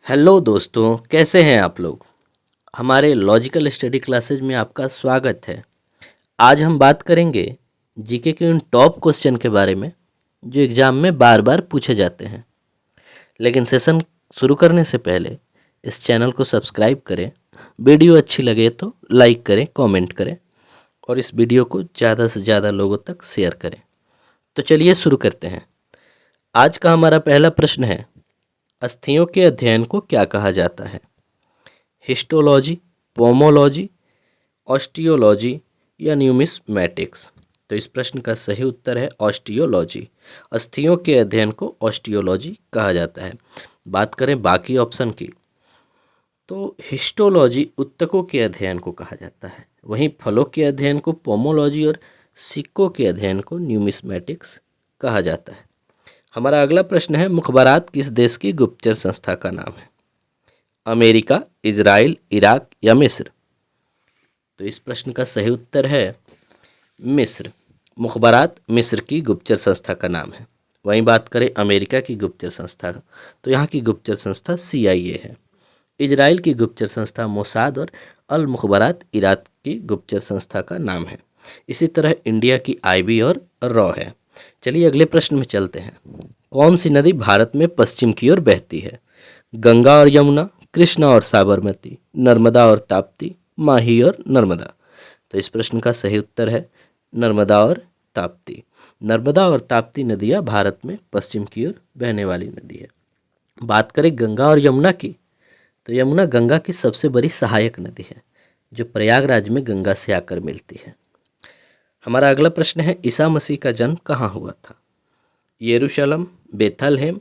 Hello दोस्तों, कैसे हैं आप लोग। हमारे लॉजिकल स्टडी क्लासेज में आपका स्वागत है। आज हम बात करेंगे जीके के उन टॉप क्वेश्चन के बारे में जो एग्ज़ाम में बार बार पूछे जाते हैं। लेकिन सेशन शुरू करने से पहले इस चैनल को सब्सक्राइब करें, वीडियो अच्छी लगे तो लाइक करें, कमेंट करें और इस वीडियो को ज़्यादा से ज़्यादा लोगों तक शेयर करें। तो चलिए शुरू करते हैं। आज का हमारा पहला प्रश्न है, अस्थियों के अध्ययन को क्या कहा जाता है। हिस्टोलॉजी, पोमोलॉजी, ऑस्टियोलॉजी या न्यूमिस्मैटिक्स। तो इस प्रश्न का सही उत्तर है ऑस्टियोलॉजी। अस्थियों के अध्ययन को ऑस्टियोलॉजी कहा जाता है। बात करें बाकी ऑप्शन की, तो हिस्टोलॉजी ऊतकों के अध्ययन को कहा जाता है, वहीं फलों के अध्ययन को पोमोलॉजी और सिक्कों के अध्ययन को न्यूमिस्मैटिक्स कहा जाता है। हमारा अगला प्रश्न है, मुखबरात किस देश की गुप्तचर संस्था का नाम है। अमेरिका, इजराइल, इराक या मिस्र। तो इस प्रश्न का सही उत्तर है मिस्र। मुखबरात मिस्र की गुप्तचर संस्था का नाम है। वहीं बात करें अमेरिका की गुप्तचर संस्था का, तो यहाँ की गुप्तचर संस्था CIA है। इजराइल की गुप्तचर संस्था मोसाद और अल मुखबरात इराक की गुप्तचर संस्था का नाम है। इसी तरह इंडिया की IB और रॉ है। चलिए अगले प्रश्न में चलते हैं। कौन सी नदी भारत में पश्चिम की ओर बहती है। गंगा और यमुना, कृष्णा और साबरमती, नर्मदा और ताप्ती, माही और नर्मदा। तो इस प्रश्न का सही उत्तर है नर्मदा और ताप्ती। नर्मदा और ताप्ती नदियाँ भारत में पश्चिम की ओर बहने वाली नदी है। बात करें गंगा और यमुना की, तो यमुना गंगा की सबसे बड़ी सहायक नदी है जो प्रयागराज में गंगा से आकर मिलती है। हमारा अगला प्रश्न है, ईसा मसीह का जन्म कहाँ हुआ था। यरूशलेम, बेथलहेम,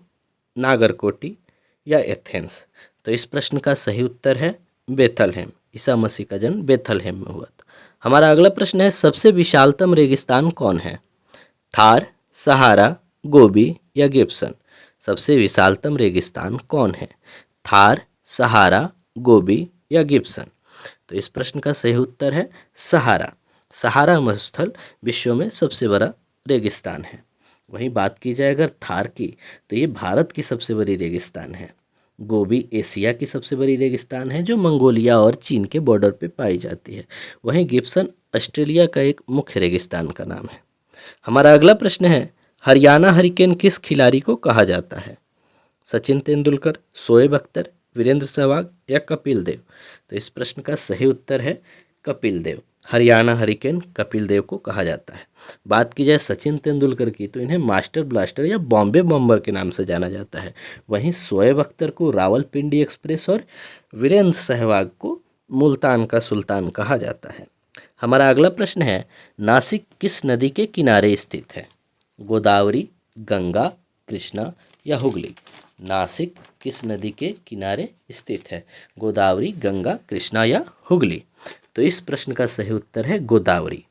नागरकोटी या एथेंस। तो इस प्रश्न का सही उत्तर है बेथलहेम। ईसा मसीह का जन्म बेथलहेम में हुआ था। हमारा अगला प्रश्न है, सबसे विशालतम रेगिस्तान कौन है। थार, सहारा, गोबी या गिब्सन। सबसे विशालतम रेगिस्तान कौन है। थार, सहारा, गोबी या गिब्सन। तो इस प्रश्न का सही उत्तर है सहारा। सहारा मरुस्थल विश्व में सबसे बड़ा रेगिस्तान है। वहीं बात की जाए अगर थार की, तो ये भारत की सबसे बड़ी रेगिस्तान है। गोबी एशिया की सबसे बड़ी रेगिस्तान है जो मंगोलिया और चीन के बॉर्डर पे पाई जाती है। वहीं गिब्सन ऑस्ट्रेलिया का एक मुख्य रेगिस्तान का नाम है। हमारा अगला प्रश्न है, हरियाणा हरिकेन किस खिलाड़ी को कहा जाता है। सचिन तेंदुलकर, शोएब अख्तर, वीरेंद्र सहवाग या कपिल देव। तो इस प्रश्न का सही उत्तर है कपिल देव। हरियाणा हरिकेन कपिल देव को कहा जाता है। बात की जाए सचिन तेंदुलकर की, तो इन्हें मास्टर ब्लास्टर या बॉम्बे बम्बर के नाम से जाना जाता है। वहीं शोएब अख्तर को रावलपिंडी एक्सप्रेस और वीरेंद्र सहवाग को मुल्तान का सुल्तान कहा जाता है। हमारा अगला प्रश्न है, नासिक किस नदी के किनारे स्थित है। गोदावरी, गंगा, कृष्णा या हुगली। नासिक किस नदी के किनारे स्थित है। गोदावरी, गंगा, कृष्णा या हुगली। तो इस प्रश्न का सही उत्तर है गोदावरी।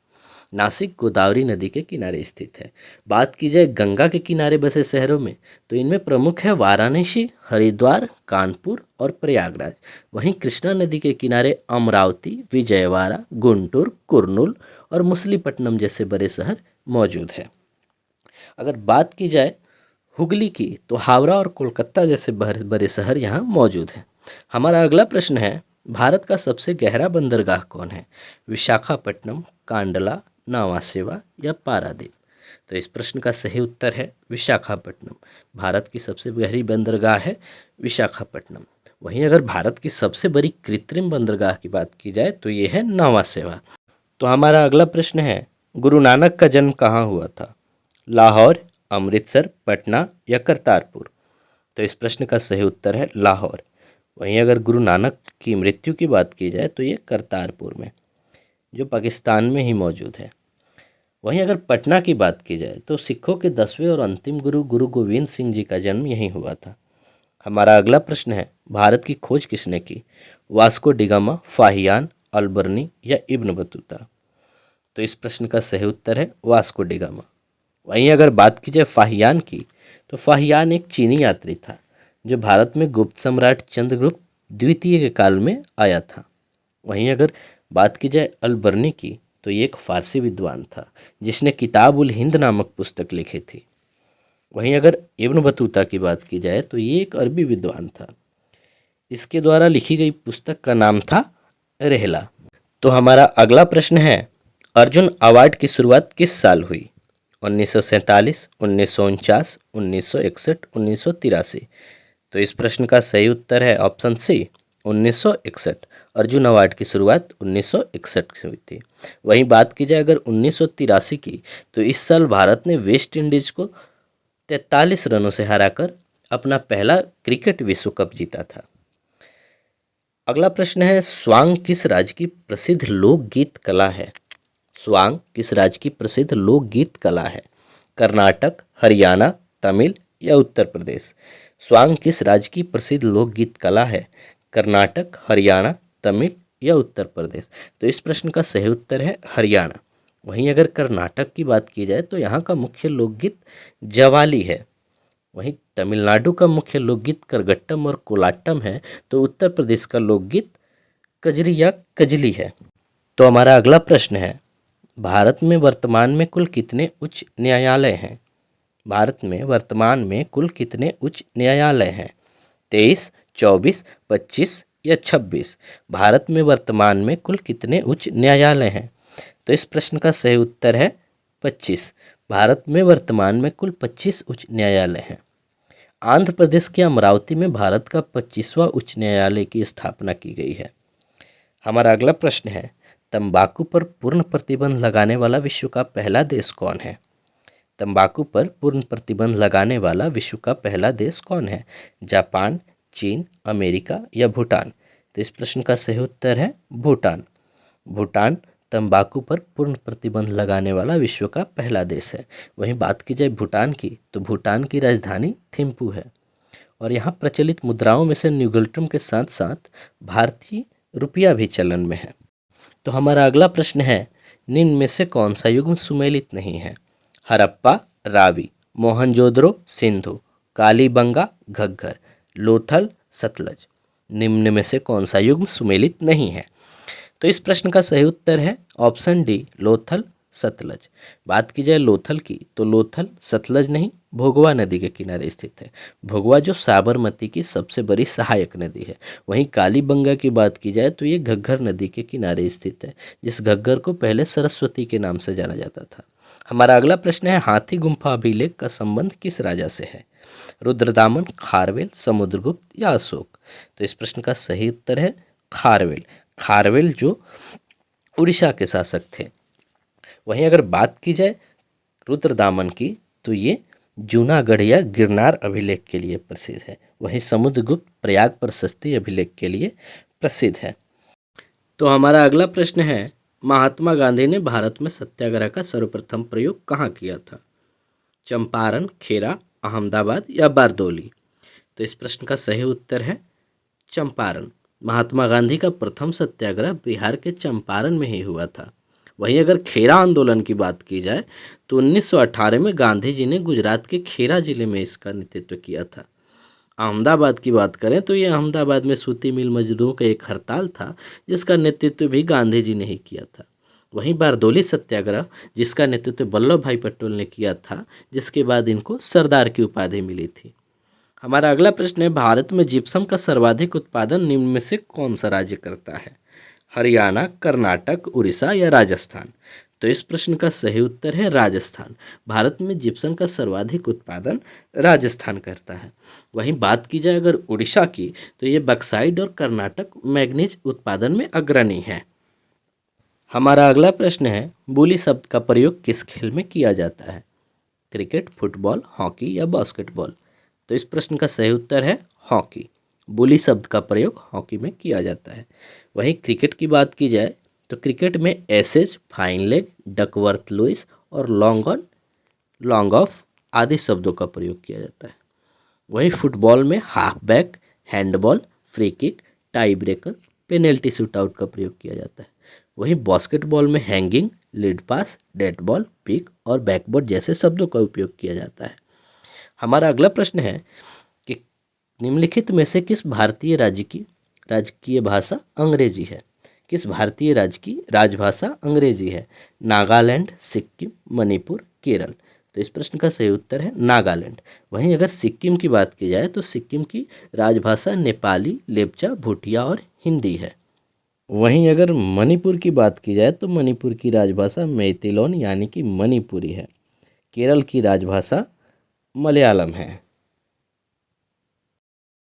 नासिक गोदावरी नदी के किनारे स्थित है। बात की जाए गंगा के किनारे बसे शहरों में, तो इनमें प्रमुख है वाराणसी, हरिद्वार, कानपुर और प्रयागराज। वहीं कृष्णा नदी के किनारे अमरावती, विजयवाड़ा, गुंटूर, कुर्नूल और मछलीपट्टनम जैसे बड़े शहर मौजूद हैं। अगर बात की जाए हुगली की, तो हावड़ा और कोलकाता जैसे बड़े शहर यहाँ मौजूद हैं। हमारा अगला प्रश्न है, भारत का सबसे गहरा बंदरगाह कौन है। विशाखापट्टनम, कांडला, नावासेवा या पारादीप। तो इस प्रश्न का सही उत्तर है विशाखापट्टनम। भारत की सबसे गहरी बंदरगाह है विशाखापट्टनम। वहीं अगर भारत की सबसे बड़ी कृत्रिम बंदरगाह की बात की जाए, तो ये है नावासेवा। तो हमारा अगला प्रश्न है, गुरु नानक का जन्म कहाँ हुआ था। लाहौर, अमृतसर, पटना या करतारपुर। तो इस प्रश्न का सही उत्तर है लाहौर। वहीं अगर गुरु नानक की मृत्यु की बात की जाए, तो ये करतारपुर में, जो पाकिस्तान में ही मौजूद है। वहीं अगर पटना की बात की जाए, तो सिखों के 10वें और अंतिम गुरु गुरु गोविंद सिंह जी का जन्म यहीं हुआ था। हमारा अगला प्रश्न है, भारत की खोज किसने की। वास्को डिगामा, फाहियान, अल्बर्नी या इब्न बतूता। तो इस प्रश्न का सही उत्तर है वास्को डिगामा। वहीं अगर बात की जाए फाहियान की, तो फाहियान एक चीनी यात्री था जो भारत में गुप्त सम्राट चंद्रगुप्त द्वितीय के काल में आया था। वहीं अगर बात की जाए अलबर्नी की, तो ये एक फारसी विद्वान था जिसने किताब उल हिंद नामक पुस्तक लिखी थी। वहीं अगर इब्न बतूता की बात की जाए, तो ये एक अरबी विद्वान था। इसके द्वारा लिखी गई पुस्तक का नाम था रेहला। तो हमारा अगला प्रश्न है, अर्जुन अवार्ड की शुरुआत किस साल हुई? 1947, 1949, 1961, 1983। तो इस प्रश्न का सही उत्तर है ऑप्शन सी, 1961। अर्जुन अवार्ड की शुरुआत 1961 से हुई थी। वहीं बात की जाए अगर 1983 की, तो इस साल भारत ने वेस्ट इंडीज को 43 रनों से हराकर अपना पहला क्रिकेट विश्व कप जीता था। अगला प्रश्न है, स्वांग किस राज्य की प्रसिद्ध लोकगीत कला है? स्वांग किस राज्य की प्रसिद्ध लोकगीत कला है? कर्नाटक, हरियाणा, तमिल या उत्तर प्रदेश? स्वांग किस राज्य की प्रसिद्ध लोकगीत कला है? कर्नाटक, हरियाणा, तमिल या उत्तर प्रदेश? तो इस प्रश्न का सही उत्तर है हरियाणा। वहीं अगर कर्नाटक की बात की जाए तो यहाँ का मुख्य लोकगीत जवाली है। वहीं तमिलनाडु का मुख्य लोकगीत करगट्टम और कोलाट्टम है। तो उत्तर प्रदेश का लोकगीत कजरी या कजली है। तो हमारा अगला प्रश्न है, भारत में वर्तमान में कुल कितने उच्च न्यायालय हैं? भारत में वर्तमान में कुल कितने उच्च न्यायालय हैं? 23, 24, 25 या 26? भारत में वर्तमान में कुल कितने उच्च न्यायालय हैं? तो इस प्रश्न का सही उत्तर है 25। भारत में वर्तमान में कुल 25 उच्च न्यायालय हैं। आंध्र प्रदेश के अमरावती में भारत का 25वां उच्च न्यायालय की स्थापना की गई है। हमारा अगला प्रश्न है, तंबाकू पर पूर्ण प्रतिबंध लगाने वाला विश्व का पहला देश कौन है? तंबाकू पर पूर्ण प्रतिबंध लगाने वाला विश्व का पहला देश कौन है? जापान, चीन, अमेरिका या भूटान? तो इस प्रश्न का सही उत्तर है भूटान। भूटान तंबाकू पर पूर्ण प्रतिबंध लगाने वाला विश्व का पहला देश है। वहीं बात की जाए भूटान की, तो भूटान की राजधानी थिम्पू है और यहाँ प्रचलित मुद्राओं में से न्यूगल्ट्रम के साथ साथ भारतीय रुपया भी चलन में है। तो हमारा अगला प्रश्न है, निम्न में से कौन सा युग सुमेलित नहीं है? हड़प्पा, रावी, मोहनजोदड़ो, सिंधु, कालीबंगा, घग्गर, लोथल, सतलज? निम्न में से कौन सा युग सुमेलित नहीं है? तो इस प्रश्न का सही उत्तर है ऑप्शन डी, लोथल, सतलज। बात की जाए लोथल की, तो लोथल सतलज नहीं, भोगवा नदी के किनारे स्थित है। भोगवा जो साबरमती की सबसे बड़ी सहायक नदी है। वहीं कालीबंगा की बात की जाए तो ये घग्गर नदी के किनारे स्थित है, जिस घग्गर को पहले सरस्वती के नाम से जाना जाता था। हमारा अगला प्रश्न है, हाथी गुम्फा अभिलेख का संबंध किस राजा से है? रुद्रदामन, खारवेल, समुद्रगुप्त या अशोक? तो इस प्रश्न का सही उत्तर है खारवेल। खारवेल जो उड़ीसा के शासक थे। वहीं अगर बात की जाए रुद्रदामन की, तो ये जूनागढ़ या गिरनार अभिलेख के लिए प्रसिद्ध है। वहीं समुद्रगुप्त प्रयाग प्रशस्ति अभिलेख के लिए प्रसिद्ध है। तो हमारा अगला प्रश्न है, महात्मा गांधी ने भारत में सत्याग्रह का सर्वप्रथम प्रयोग कहाँ किया था? चंपारण, खेरा, अहमदाबाद या बारदौली? तो इस प्रश्न का सही उत्तर है चंपारण। महात्मा गांधी का प्रथम सत्याग्रह बिहार के चंपारण में ही हुआ था। वहीं अगर खेरा आंदोलन की बात की जाए तो 1918 में गांधी जी ने गुजरात के खेरा जिले में इसका नेतृत्व किया था। अहमदाबाद की बात करें तो ये अहमदाबाद में सूती मिल मजदूरों का एक हड़ताल था, जिसका नेतृत्व भी गांधी जी ने ही किया था। वहीं बारदौली सत्याग्रह, जिसका नेतृत्व वल्लभ भाई पटेल ने किया था, जिसके बाद इनको सरदार की उपाधि मिली थी। हमारा अगला प्रश्न है, भारत में जिप्सम का सर्वाधिक उत्पादन निम्न में से कौन सा राज्य करता है? हरियाणा, कर्नाटक, उड़ीसा या राजस्थान? तो इस प्रश्न का सही उत्तर है राजस्थान। भारत में जिप्सम का सर्वाधिक उत्पादन राजस्थान करता है। वहीं बात की जाए अगर उड़ीसा की, तो ये बक्साइड और कर्नाटक मैग्नीज उत्पादन में अग्रणी है। हमारा अगला प्रश्न है, बुली शब्द का प्रयोग किस खेल में किया जाता है? क्रिकेट, फुटबॉल, हॉकी या बास्केटबॉल? तो इस प्रश्न का सही उत्तर है हॉकी। बुली शब्द का प्रयोग हॉकी में किया जाता है। वहीं क्रिकेट की बात की जाए तो क्रिकेट में aces, fine leg, Duckworth Lewis और लॉन्ग ऑन, लॉन्ग ऑफ आदि शब्दों का प्रयोग किया जाता है। वहीं फुटबॉल में half back, handball, free kick, tie breaker, penalty shootout का प्रयोग किया जाता है। वहीं बास्केटबॉल में हैंगिंग, लीड पास, डेड बॉल, पिक और बैकबोर्ड जैसे शब्दों का उपयोग किया जाता है। हमारा अगला प्रश्न है कि निम्नलिखित में से किस भारतीय राज्य की राजकीय भाषा अंग्रेजी है? किस भारतीय राज्य की राजभाषा अंग्रेजी है? नागालैंड, सिक्किम, मणिपुर, केरल? तो तो इस प्रश्न का सही उत्तर है नागालैंड। वहीं अगर सिक्किम की बात की जाए तो सिक्किम की राजभाषा नेपाली, लेप्चा, भूटिया और हिंदी है। वहीं अगर मणिपुर की बात की जाए तो मणिपुर की राजभाषा मैथिलोन यानी कि मणिपुरी है। केरल की राजभाषा मलयालम है।